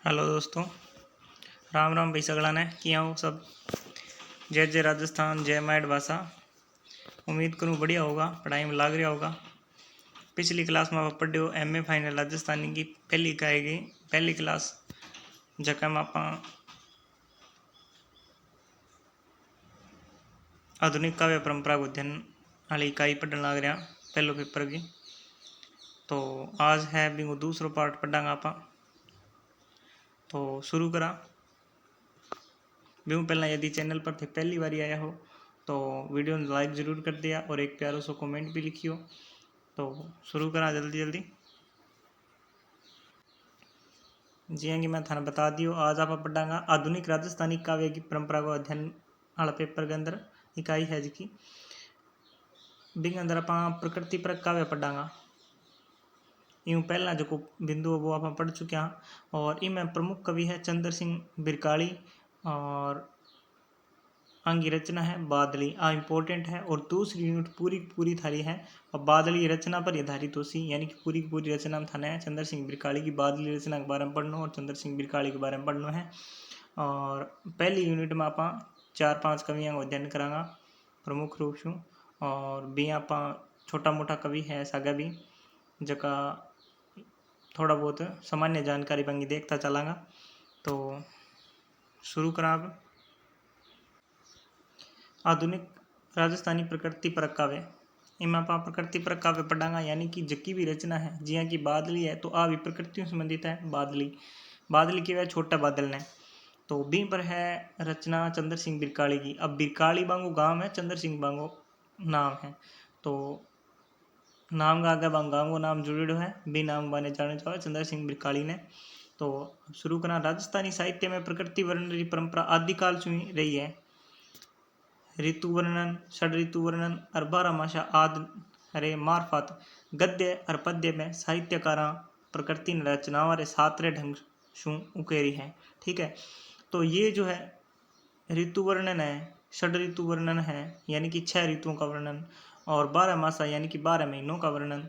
Hello दोस्तों, राम राम भाई सगला ने किया हो सब। जय जय राजस्थान, जय माइट भाषा। उम्मीद करूँ बढ़िया होगा, पढ़ाई में लाग रहा होगा। पिछली क्लास में आप पढ़े हो एमए फाइनल राजस्थानी की पहली इकाई की पहली क्लास, जका में आप आधुनिक काव्य परंपरा को अध्ययन वाली इकाई पढ़ने लग रहा पहलो पेपर की। तो आज है बिंगो दूसरो पार्ट पढ़ांगा आप। तो शुरू करा। बिंगो पहला यदि चैनल पर थे पहली बार आया हो तो वीडियो ने लाइक जरूर कर दिया और एक प्यारो सो कमेंट भी लिखियो। तो शुरू करा जल्दी जल्दी। जी हाँ, कि मैं थाने बता दियो, आज आप पढ़ांगा आधुनिक राजस्थानी काव्य की परंपरा को अध्ययन वाला पेपर के अंदर इकाई है जिसकी बिंग अंदर आप प्रकृति पर काव्य पढ़ांगा। यूँ पहला जो बिंदु वो आप पढ़ चुके हैं और इनमें प्रमुख कवि है चंद्र सिंह बिरकाली और अंगी रचना है बादली। इम्पोर्टेंट है। और दूसरी यूनिट पूरी पूरी थारी है और बादली रचना पर आधारित होसी, यानी कि पूरी की पूरी रचना में थाने चंद्र सिंह बिरकाली की बादली रचना के बारे में पढ़ना और चंद्र सिंह बिरकाली के बारे में पढ़ना है। और पहली यूनिट में आप 4-5 कवियों को अध्ययन करांगा प्रमुख रूप से, और भी आप छोटा मोटा कवि है सागा भी जका थोड़ा बहुत सामान्य जानकारी बंगी देखता चलांगा। तो शुरू करा। अब आधुनिक राजस्थानी प्रकृति पर काव्य, इनमें आप प्रकृति पर काव्य पढ़ांगा, यानी कि जकी भी रचना है जिया की बादली है तो आ भी प्रकृति से संबंधित है। बादली की वह छोटा बादल ने। तो बी पर है रचना चंद्र सिंह बिरकाली की। अब बिरकाली बांगो गांव है, चंद्र सिंह बांगो नाम है, तो नाम का आगे गांव को नाम जुड़ेड़ो है, बी नाम बने जाने चाहे चंद्र सिंह बिरकाली ने। तो शुरू करना। राजस्थानी साहित्य में प्रकृति वर्णन की परंपरा आदिकाल से ही रही है। ऋतु वर्णन, षड ऋतु वर्णन और 12 मासा आदि रे मार्फत गद्य और पद्य में साहित्यकारा प्रकृति ने रचनाओं वाले सातरे ढंग शू उकेरी है। ठीक है, तो ये जो है ऋतु वर्णन है, षड ऋतु वर्णन है यानी कि 6 ऋतुओं का वर्णन, और 12 मासा यानी कि 12 महीनों का वर्णन,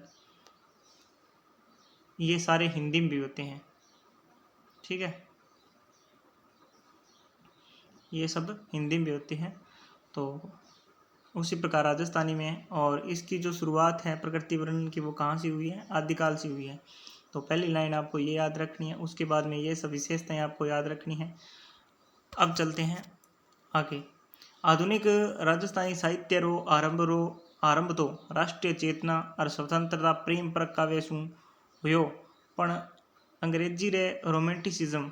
ये सारे हिंदी में भी होते हैं। ठीक है, ये सब हिंदी में भी होते हैं। तो उसी प्रकार राजस्थानी में, और इसकी जो शुरुआत है प्रकृति वर्णन की वो कहाँ से हुई है, आदिकाल से हुई है। तो पहली लाइन आपको ये याद रखनी है, उसके बाद में ये सब विशेषताएं आपको याद रखनी है। अब चलते हैं आगे। आधुनिक राजस्थानी साहित्य रो आरंभ तो राष्ट्रीय चेतना और स्वतंत्रता प्रेम पर काव्य शू हुयो, पण अंग्रेजी रे रोमेंटिसिज्म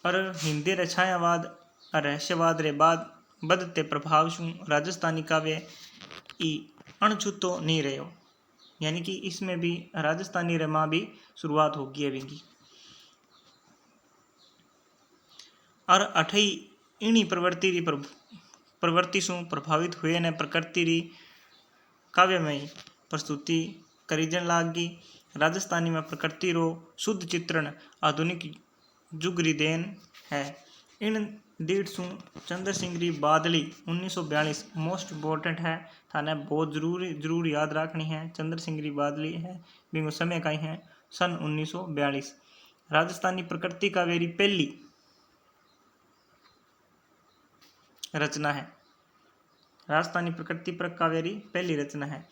और हिंदी रे छायावाद और रहस्यवाद रे बाद बदते प्रभाव शू राजस्थानी काव्य ई अणछूतो नहीं रहो, यानी कि इसमें भी राजस्थानी रे माँ भी शुरुआत होगी है इनकी। और अठई इन्हीं प्रवृत्ति से प्रभावित हुए ने प्रकृति री काव्य में प्रस्तुति करीजन लागी। राजस्थानी में प्रकृति रो शुद्ध चित्रण आधुनिक युग री देन है। इन डेट सु चंद्र सिंह री बादली 1942 मोस्ट इम्पोर्टेंट है, थाने बहुत जरूर याद रखनी है। चंद्र सिंह री बादली है बिंगो समय का है सन 1942। राजस्थानी प्रकृति काव्य री पहली रचना है, राजस्थानी प्रकृति पर काव्य री पहली रचना है।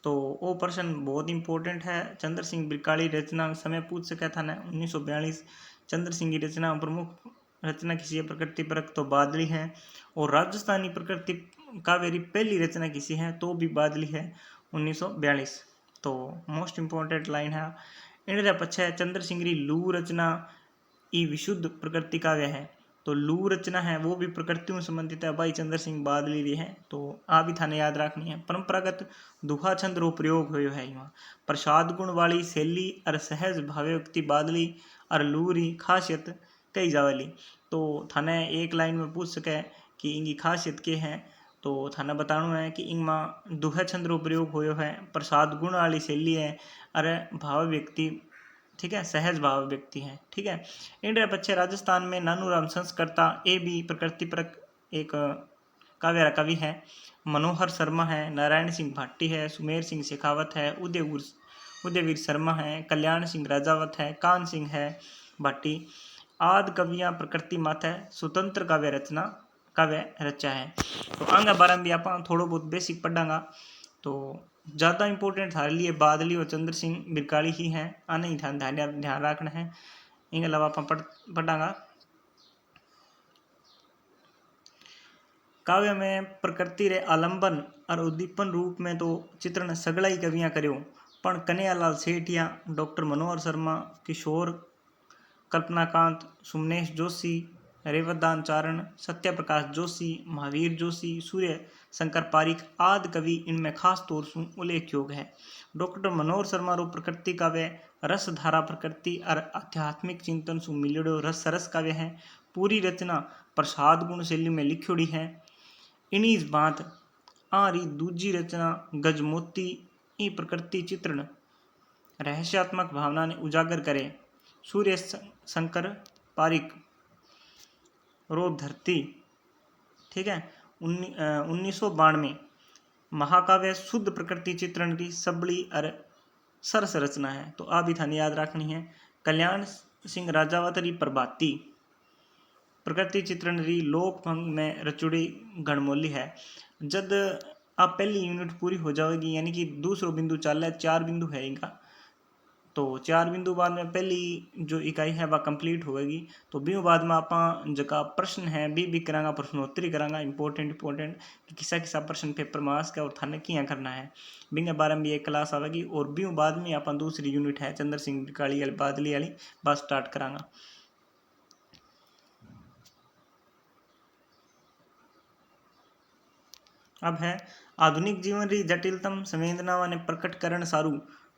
तो वो प्रश्न बहुत इंपॉर्टेंट है। चंद्र सिंह बिरकाली रचना समय पूछ सका था ना 1942। चंद्र सिंह की रचना प्रमुख रचना किसी है प्रकृति परक तो बादली है, और राजस्थानी प्रकृति काव्य री पहली रचना किसी है तो भी बादली है 1942। तो मोस्ट इम्पोर्टेंट लाइन है। इन पछे चंद्र सिंह री लू रचना ई विशुद्ध प्रकृति काव्य है। तो लू रचना है वो भी प्रकृति में संबंधित है, भाई चंद्र सिंह बादली री है। तो आ भी थाने याद रखनी है। परंपरागत दुहा छंद रो प्रयोग हो है यहाँ। प्रसाद गुण वाली शैली और सहज भाव्योक्ति बादली और लू री खासियत कही जावेली। तो थाने एक लाइन में पूछ सके कि इनकी खासियत क्या है, तो थाने बताना है कि इनमें दुहा छंद रो प्रयोग हो है, प्रसाद गुण वाली शैली है और भाव व्यक्ति, ठीक है, सहज भाव व्यक्ति है। ठीक है, इंडिया पच्छे राजस्थान में नानूराम संस्कर्ता ए भी प्रकृति पर एक काव्य कवि है। मनोहर शर्मा है, नारायण सिंह भाटी है, सुमेर सिंह शेखावत है, उदयवीर शर्मा है, कल्याण सिंह राजावत है, कान सिंह है भाटी। आदि कवियां प्रकृति मात है स्वतंत्र काव्य रचा है। तो आगे बारे में भी आप थोड़ा बहुत बेसिक पढ़ांगा। तो ज़्यादा इंपॉर्टेंट थारे लिए बादली और चंद्र सिंह बिरकाली ही हैं, आने ही ध्यान रखना है। इनके अलावा आप पढ़ांगा। काव्य में प्रकृति रे आलंबन और उद्दीपन रूप में तो चित्रण सगला ही कवियां करो, पण कन्हैयालाल सेठिया, डॉक्टर मनोहर शर्मा, किशोर कल्पनाकांत, सुमनेश जोशी, रेवतदान चारण, सत्यप्रकाश जोशी, महावीर जोशी, सूर्य शंकर पारिक आदि कवि इनमें खास तौर से उल्लेख योग्य है। डॉक्टर मनोहर शर्मा रो प्रकृति काव्य रस धारा प्रकृति और आध्यात्मिक चिंतन से मिलड़ो रस सरस काव्य है। पूरी रचना प्रसाद गुण शैली में लिखोड़ी है। इन्हीं बात आरी दूजी रचना गजमोती ई प्रकृति चित्रण रहस्यात्मक भावना ने उजागर करे। सूर्य शंकर पारिक रो धरती, ठीक है, 1992 महाकाव्य शुद्ध प्रकृति चित्रण की सबली और सरस रचना है। तो आ भी थाने याद रखनी है। कल्याण सिंह राजावत री प्रभाती प्रकृति चित्रण री लोक भंग में रचुड़ी गणमोली है। जब आप पहली यूनिट पूरी हो जाएगी, यानी कि दूसरो बिंदु चल रहा है, 4 बिंदु है इनका, तो 4 बिंदु बाद में पहली जो इकाई है वह कंप्लीट होगी। तो भी बाद में आप जगह प्रश्न है भी करांगा, प्रश्नोत्तरी करांगा इंपॉर्टेंट कि किसा प्रश्न पेपर में आस और थाने क्या करना है, बिंगे बारे में एक क्लास आवेगी। और भी बाद में आप दूसरी यूनिट है चंद्र सिंह बिरकाली वाली बादली वाली बात स्टार्ट करांगा। अब है आधुनिक जीवन री जटिलतम संवेदनाओं ने प्रकट करण सारू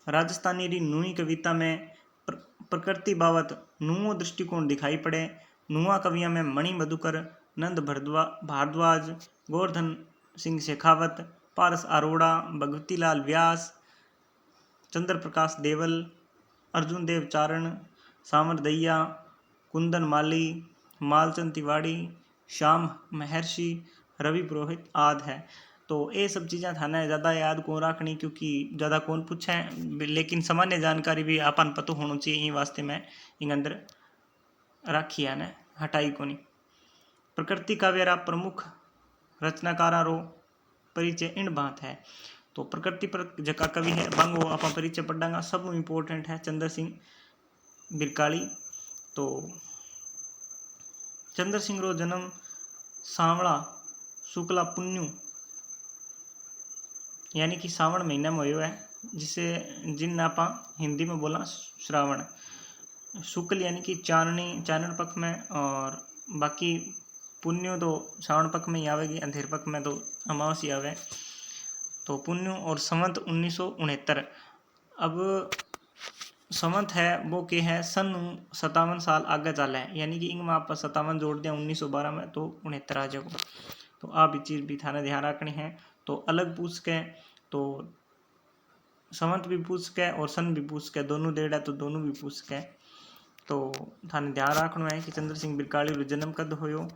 राजस्थानी री नुई कविता में प्रकृति बाबत नुओ दृष्टिकोण दिखाई पड़े। नुआ कवियों में मणि मधुकर, नंद भारद्वाज, गोवर्धन सिंह शेखावत, पारस अरोड़ा, भगवती लाल व्यास, चंद्र प्रकाश देवल, अर्जुन देव चारण, सामर दैया, कुंदन माली, मालचंद तिवाड़ी, श्याम महर्षि, रवि पुरोहित आदि है। तो ये सब चीज़ें थाने ज़्यादा याद कौन रखनी, क्योंकि ज़्यादा कौन पूछे, लेकिन सामान्य जानकारी भी अपन पता होना चाहिए। ये वास्ते में इन अंदर राखी है ने हटाई को नहीं। प्रकृति काव्य प्रमुख रचनाकारा रो परिचय इन बात है। तो प्रकृति पर जका कवि है बांगो आप परिचय पढ़ांगा। सब इम्पोर्टेंट है चंद्र सिंह बिरकाली। तो चंद्र सिंह रो जन्म सांवला शुक्ला पुण्यु यानी कि सावन महीने में हुआ है, जिसे जिन आप हिंदी में बोला श्रावण। शुक्ल यानी कि चानन पक्ष में, और बाकी पुण्य तो श्रावण पक्ष में ही आवेगी, अंधेर पक्ष में तो अमावस्या आवे। तो पुण्य और संवत 1969। अब संवत है वो के है सन 57 साल आगे चला है, यानी कि इनमें आप 57 जोड़ दिया 1912 में तो 69 आ जाएगा। तो आप ये चीज़ भी थाने ध्यान रखनी है। तो अलग पूछ के तो संवत भी पूछ के और सन भी पूछ के, दोनों देड़ा तो दोनों भी पूछ के। तो थाने ध्यान रखना है कि चंद्र सिंह बिरकाली रो जन्म कद होयो,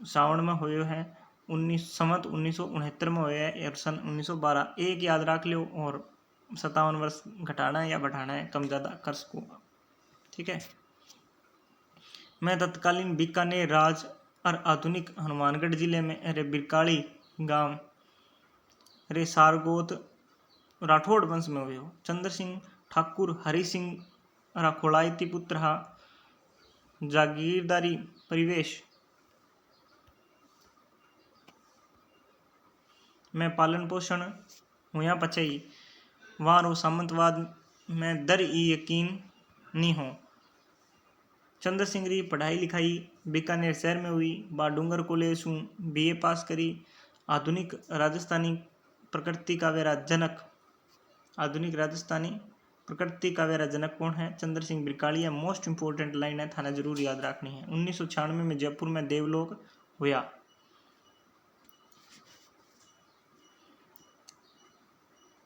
सावन में होयो है, 1969 में होया है, और सन 1912 एक याद रख लो, और 57 वर्ष घटाना है या बढ़ाना है, कम ज़्यादा कर सको, ठीक है। मैं तत्कालीन बीकानेर राज और आधुनिक हनुमानगढ़ जिले में रे बिरकाली गांव रे सारगोत राठौड़ वंश में हुए। चंद्र सिंह ठाकुर हरि सिंह राखोड़ायती पुत्र हा। जागीरदारी परिवेश में पालन पोषण हुआ पचई वहाँ रो सामंतवाद में दर ई यकीन नहीं हो। चंद्र सिंह री पढ़ाई लिखाई बीकानेर शहर में हुई। बा डूंगर कॉलेज हूँ BA पास करी। आधुनिक राजस्थानी प्रकृति काव्य जनक, आधुनिक राजस्थानी प्रकृति काव्य जनक कौन है? चंद्र सिंह बिरकाली है। मोस्ट इंपोर्टेंट लाइन है, थाना जरूर याद रखनी है। 1996 में जयपुर में देवलोक हुआ,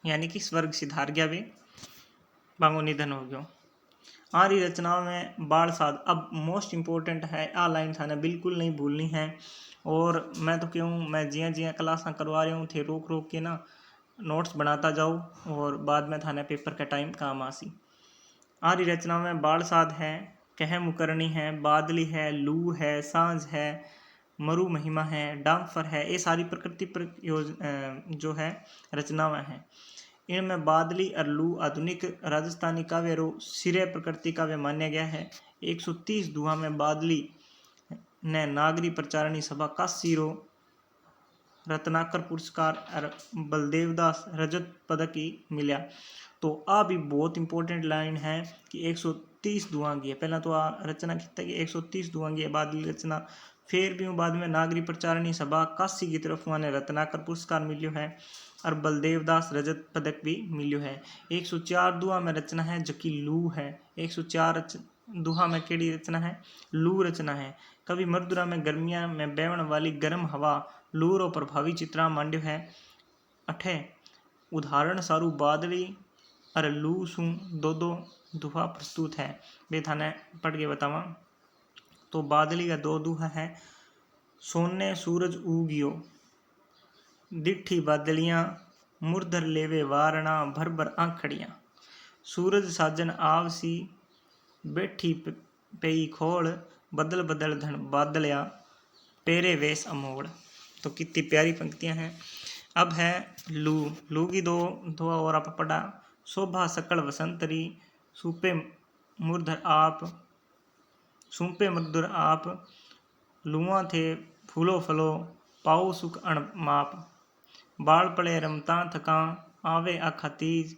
यानी कि स्वर्ग सिधार गया भी, बांगो निधन हो गया। आरी रचनाओं में बाल साध अब मोस्ट इंपोर्टेंट है। आ लाइन थाने बिल्कुल नहीं भूलनी है। और मैं तो क्यों मैं जिया जिया क्लासा करवा रहा हूँ थे रोक रोक के ना, नोट्स बनाता जाओ और बाद में थाने पेपर का टाइम काम आसी। आरी रचना में बाल साध है, कह मुकरणी है, बादली है, लू है, सांझ है, मरु महिमा है, डाम्फर है, ये सारी प्रकृति पर जो है रचनाएं हैं। इनमें बादली और लू आधुनिक राजस्थानी काव्य रो सिरे प्रकृति काव्य माना गया है। 130 दुहा में बादली ने नागरी प्रचारणी सभा काशी रो रत्नाकर पुरस्कार और बलदेवदास रजत पदक ही मिला। तो आ भी बहुत इंपॉर्टेंट लाइन है कि 130 दुआ की है। पहला तो आ रचना कितना कि 130 दुआ की है बादली रचना। फिर भी बाद में नागरी प्रचारणी सभा काशी की तरफ ने रत्नाकर पुरस्कार मिलो है और बलदेवदास रजत पदक भी मिलो है। 104 दुआ में रचना है जबकि लू है। 104 दुहा में केड़ी रचना है? लू रचना है। कवि मृदुरा में गर्मिया में बेवण वाली गर्म हवा लू रो प्रभावी चित्रा मांड्यो है। अठे उदाहरण सारू बादली और लू सु दो दुहा प्रस्तुत है। वे थाने पढ़ के बतावा। तो बादली का दो दुहा है। सोने सूरज उगियो दिठी बादलियां मुरधर लेवे वारणा भर भर आंखड़ियां। सूरज साजन आवसी बैठी पई खोल बदल बदल धन बादलिया पेरे वेश अमोड़। तो कितनी प्यारी पंक्तियां हैं। अब है लू। लू की दो और आप पढ़ा। शोभा सकल वसंतरी सूपे मुरधर आप सूपे मुरधर आप लुआ थे फूलो फलो पाओ सुख अण माप बाल पड़े रमता थका आवे आखा तीज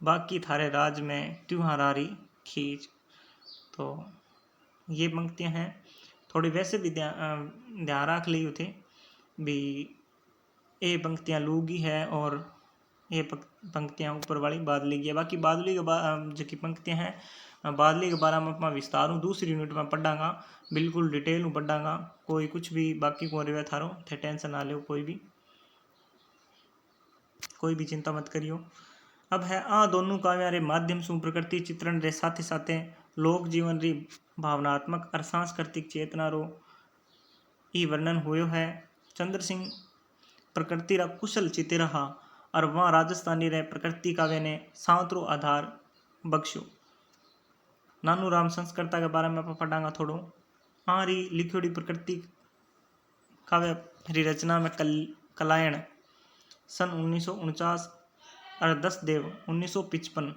बाकी थारे राज में त्योहारारी खींच। तो ये पंक्तियां हैं। थोड़ी वैसे भी ध्यान रख ली थे भी ये पंक्तियां लूगी है और ये पंक्तियां ऊपर वाली बादली की है। बाकी बादली के जो की पंक्तियां हैं बादली के बारे में अपना विस्तार हूँ दूसरी यूनिट में पढ़ांगा। बिल्कुल डिटेल में पढ़ांगा। कोई कुछ भी बाकी को रिवे थारो थे टेंशन ना लो। कोई भी चिंता मत करियो। अब है आ दोनों काव्य रे माध्यम से प्रकृति चित्रण रे साथ साथ लोक जीवन री भावनात्मक और सांस्कृतिक चेतना रो ई वर्णन हुयो है। चंद्र सिंह प्रकृति रा कुशल चित्र रहा और वहाँ राजस्थानी रे प्रकृति काव्य ने सांतरो आधार बख्शो। नानू राम संस्कृता के बारे में आप पढ़ांगा थोड़ो। आरी लिखोड़ी प्रकृति काव्य री रचना में कलायन सन 1949 और 10 देव 1955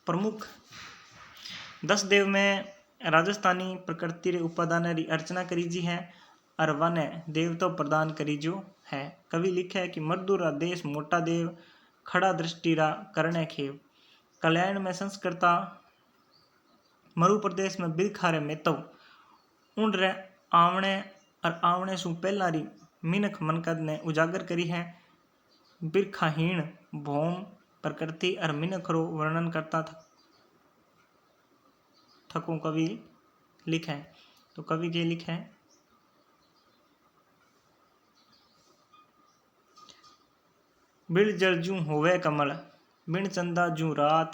प्रमुख। 10 देव में राजस्थानी प्रकृति रे उपादान री अर्चना करी जी है और वन देवता प्रदान करी जो है। कवि लिखे है कि मर्दुरा देश मोटा देव खड़ा दृष्टि रा करने खेव। कल्याण में संस्कृता मरु प्रदेश में बिरखारे मेतव उन रे आवणे और आवणे सु पहला री मिनख मनकद ने उजागर करी है। बिरखाहीन भौम प्रकृति और मिनख रो वर्णन करता थको कवि लिखे। तो कवि के लिखे बिड़ जल जू होवे कमल बिन चंदा जू रात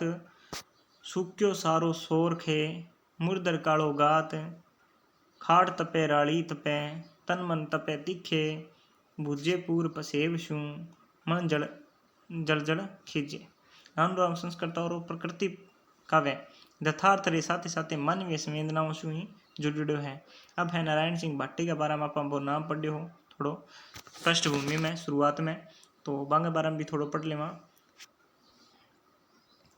सूक्यो सारो सोर खे मुरदर कालो गात खाड़ तपे राली तपे तन मन तपे तीखे भुजे पूर पसेव शू मन जल जल जल खींचे। राम संस्कृत और प्रकृति काव्य यथार्थ रे साथ साथ मानवीय संवेदनाओं से ही जुड़ो है। अब है नारायण सिंह भाटी के बारे में आप नाम पढ़े हो थोड़ो पृष्ठभूमि में शुरुआत में। तो बांगे बारे में भी थोड़ो पढ़ लेवा।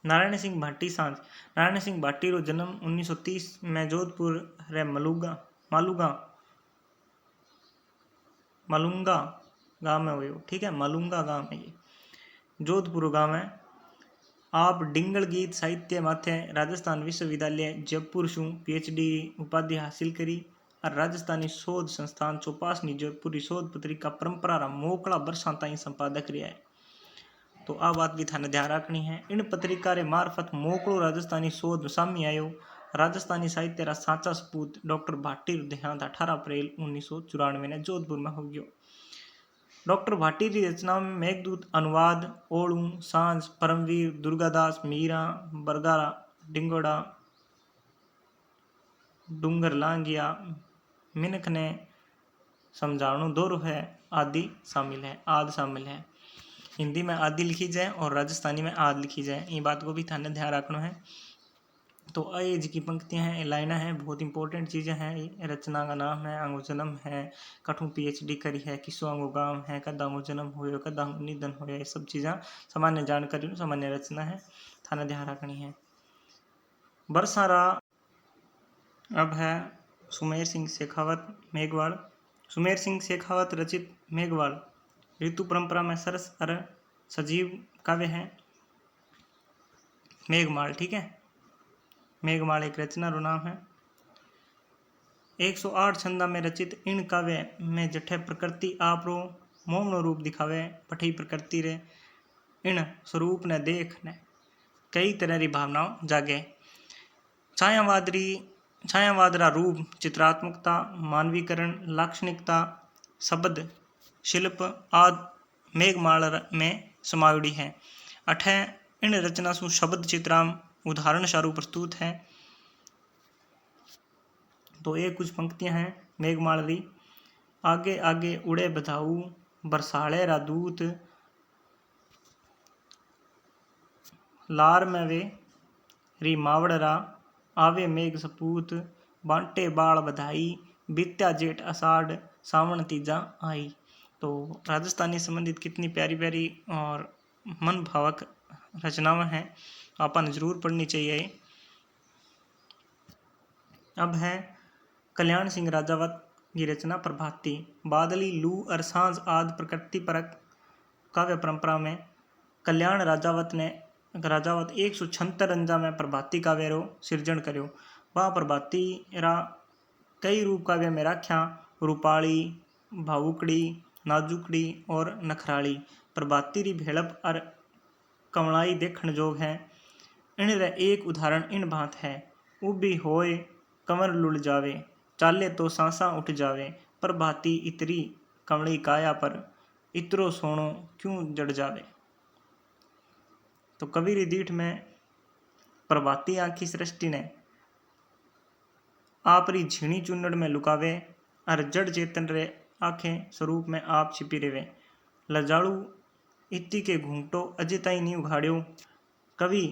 नारायण सिंह भाटी सांझ। नारायण सिंह भाटी रो जन्म 1930 में जोधपुर रे मालूंगा गांव में हुए। ठीक है, मालूंगा गांव में ये जोधपुर गांव में। आप डिंगल गीत साहित्य माथे राजस्थान विश्वविद्यालय जयपुर सु PhD उपाधि हासिल करी और राजस्थानी शोध संस्थान चौपासनी जयपुरी शोध पत्रिका परंपरा रा मोकला वर्षा ताई संपादक रहा है। तो आ बात भी थाने ध्यान रखनी है। इन पत्रिका रे मार्फत मोकलो राजस्थानी शोध सामी आयो। राजस्थानी साहित्य रा साचा सपूत डॉक्टर भाटी देहांत 18 अप्रैल 1994 ने जोधपुर में हो गयो। डॉक्टर भाटी की रचनाओं में मेघदूत अनुवाद ओलू सांझ परमवीर दुर्गादास मीरा बरगारा डिंगोड़ा डूंगर लांगिया मिनख ने समझाणु दौर है आदि शामिल है। हिंदी में आदि लिखी जाए और राजस्थानी में आद लिखी जाए, ये बात को भी थाने ध्यान रखना है। तो अयज की पंक्तियां हैं, लाइना हैं, बहुत इंपॉर्टेंट चीज़ें हैं। ये रचना का नाम है, आंगो जन्म है, कठू PhD करी है, किसो आंगो गाँव है, कद आंगो जन्म होयो, कद आंगो निधन होया, ये सब चीज़ें सामान्य जानकारी, सामान्य रचना है, थाने ध्यान रखनी है। बरसारा अब है सुमेर सिंह शेखावत मेघवाल। सुमेर सिंह शेखावत रचित मेघवाल ऋतु परंपरा में सरस और सजीव काव्य है। मेघमाल, ठीक है, मेघमाल एक रचना रो नाम है। 108 छंदा में रचित इन काव्य में जठे प्रकृति आप रो मोमनो रूप दिखावे, पठी प्रकृति रे इन स्वरूप ने देख ने कई तरह री भावनाओं जागे। छायावादरा रूप, चित्रात्मकता, मानवीकरण, लाक्षणिकता, शब्द शिल्प आदि मेघमाल में समायोडी है। अठे इन रचना सु शब्द चित्राम उदाहरण सारू प्रस्तुत है। तो ये कुछ पंक्तियां हैं मेघमाल री। आगे आगे उड़े बधाऊ बरसाले रा दूत, लार में वे री मावड़रा आवे मेघ सपूत, बांटे बाल बधाई बीत्या जेठ अषाढ़ सावन तीजा आई। तो राजस्थानी संबंधित कितनी प्यारी प्यारी और मन भावक रचनाएं हैं, अपन जरूर पढ़नी चाहिए। अब है कल्याण सिंह राजावत की रचना प्रभाती। बादली लू और सांझ आदि प्रकृति परक काव्य परंपरा में कल्याण राजावत 176 रंजा में प्रभाती काव्य रो सिरजन कर्यो। वह प्रभाती रा कई रूप काव्य में राख्या, रूपाली, भावुकड़ी, नाजुकड़ी और नखराली। प्रभाती री भेड़प और कमलाई देखण जोग है। इन रे एक उदाहरण इन भांत है, उभी होए कंवर लुल जावे, चाले तो सांसा उठ जावे, प्रभाती इतरी कमली काया पर, इतरो सोनो क्यों जड़ जावे। तो कवि री दीठ में प्रभाती आखी सृष्टि ने आप री झीणी चुन्नड़ में लुकावे और जड़ चेतन रे आंखें स्वरूप में आप छिपी रेवे। लजाड़ू इत्ती के घूंटो अजय ताई नहीं उघाड़ियो। कवि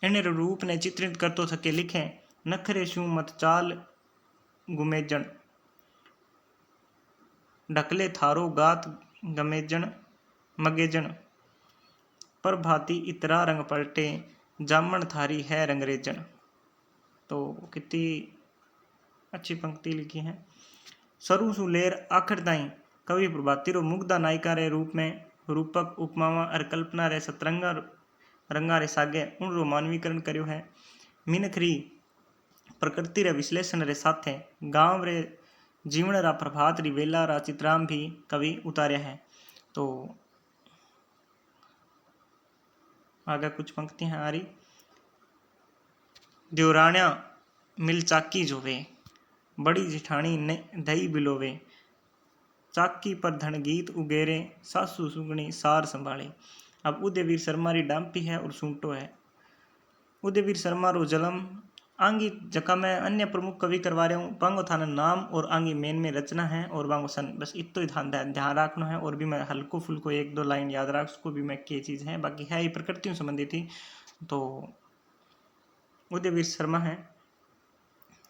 इन रूप ने चित्रित करतो थके लिखे, नखरे शू मत चाल गुमेजन, ढकले थारो गात गमेजन मगेजन, पर भाती इतरा रंग पलटे, जामन थारी है रंगरेजन। तो कितनी अच्छी पंक्ति लिखी है। सरु सुलेर आखिर ताई कवि प्रभाती रो मुग्धा नायिका रे रूप में रूपक उपमावा और कल्पना रे सतरंगा रंगा रे सागे उन रो मानवीकरण कर्यो है। मिनखरी प्रकृति रे विश्लेषण रे साथे गांव रे जीवन रा प्रभात री वेला रा चित्राम भी कवि उतार्या है। तो आगे कुछ पंक्तियां आ रही। देवराणा मिल चाकी जोवे, बड़ी जिठानी ने दही बिलोवे, चाकी पर धन गीत उगेरे, सासू सुगनी सार संभाले। अब उदयवीर शर्मा री डांपी है और सूंटो है। उदयवीर शर्मा रो जन्म आंगी जका मैं अन्य प्रमुख कवि करवा रहा हूँ, बांगो थाना नाम और आंगी मेन में रचना है और बांगो सन, बस इतो ही ध्यान रखना है। और भी मैं हल्को फुल्को एक दो लाइन याद रख, उसको भी मैं क्या चीज़ है, बाकी है ये प्रकृतियों संबंधित थी। तो उदयवीर शर्मा है।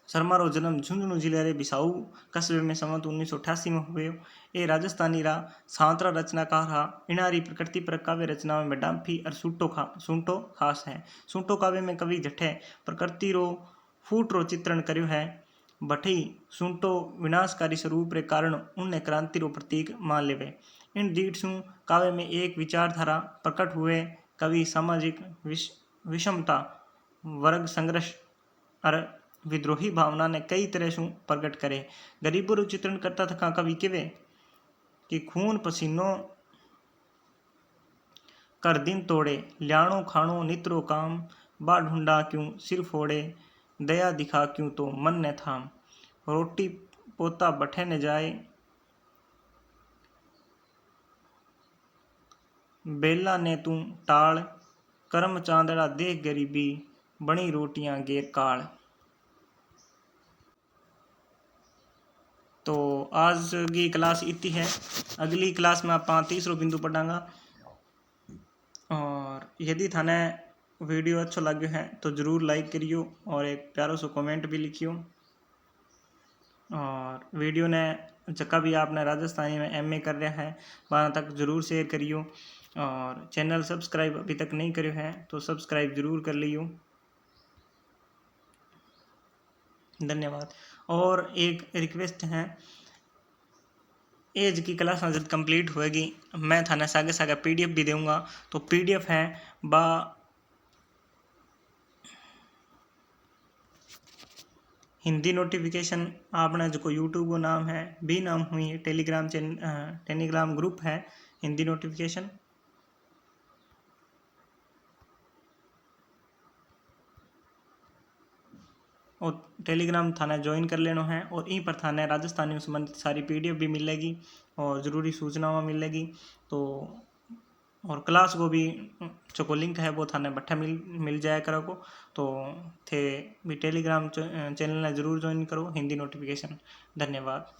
शर्मा रो जन्म झुंझुनू जिले रे बिसाऊ कस्बे में संवत 1988 में हुए। ये राजस्थानी रा सांतरा रचनाकार हा। इनारी प्रकृति पर काव्य रचनाओं में डांफी और सूंटो खास है। सूंटो काव्य में कवि जठे प्रकृति रो फूट रो चित्रण कर्यो है। बठी सूंटो विनाशकारी स्वरूप रे कारण उन्हें क्रांति रो प्रतीक मान लेवे। इन दीठ सु काव्य में एक विचारधारा प्रकट हुए। कवि सामाजिक विषमता, वर्ग संघर्ष और विद्रोही भावना ने कई तरह से प्रकट करे। गरीबों रो चित्रण करता था कवि केवे कि खून पसीनो कर दिन तोड़े, ल्याणो खाणो नित्रो काम, बा ढूंढा क्यों सिर फोड़े, दया दिखा क्यों तो मन ने थाम, रोटी पोता बठे न जाए, बेला ने तू टाल, कर्म चांदड़ा देख गरीबी, बनी रोटियां गेर काल। तो आज की क्लास इतनी है। अगली क्लास में आप तीसरो बिंदु पढ़ांगा और यदि थाने वीडियो अच्छो लगे है तो ज़रूर लाइक करियो और एक प्यारो सो कमेंट भी लिखियो। और वीडियो ने जका भी आपने राजस्थानी में एमए कर रहा है वहाँ तक ज़रूर शेयर करियो। और चैनल सब्सक्राइब अभी तक नहीं करो है तो सब्सक्राइब ज़रूर कर लियो। धन्यवाद। और एक रिक्वेस्ट है, एज की क्लास जब कंप्लीट होएगी मैं थाने सागे सागे पीडीएफ भी दूंगा। तो पीडीएफ है बा हिंदी नोटिफिकेशन आपने जो यूट्यूब को नाम है भी नाम हुई टेलीग्राम ग्रुप है हिंदी नोटिफिकेशन। और टेलीग्राम थाने ज्वाइन कर लेना है और यहीं पर थाने राजस्थानी में संबंधित सारी पीडीएफ भी मिलेगी और ज़रूरी सूचनाएं मिलेगी। तो और क्लास को भी जो लिंक है वो थाने बट्ठा मिल जाया करो को। तो थे भी टेलीग्राम चैनल ने ज़रूर ज्वाइन करो हिंदी नोटिफिकेशन। धन्यवाद।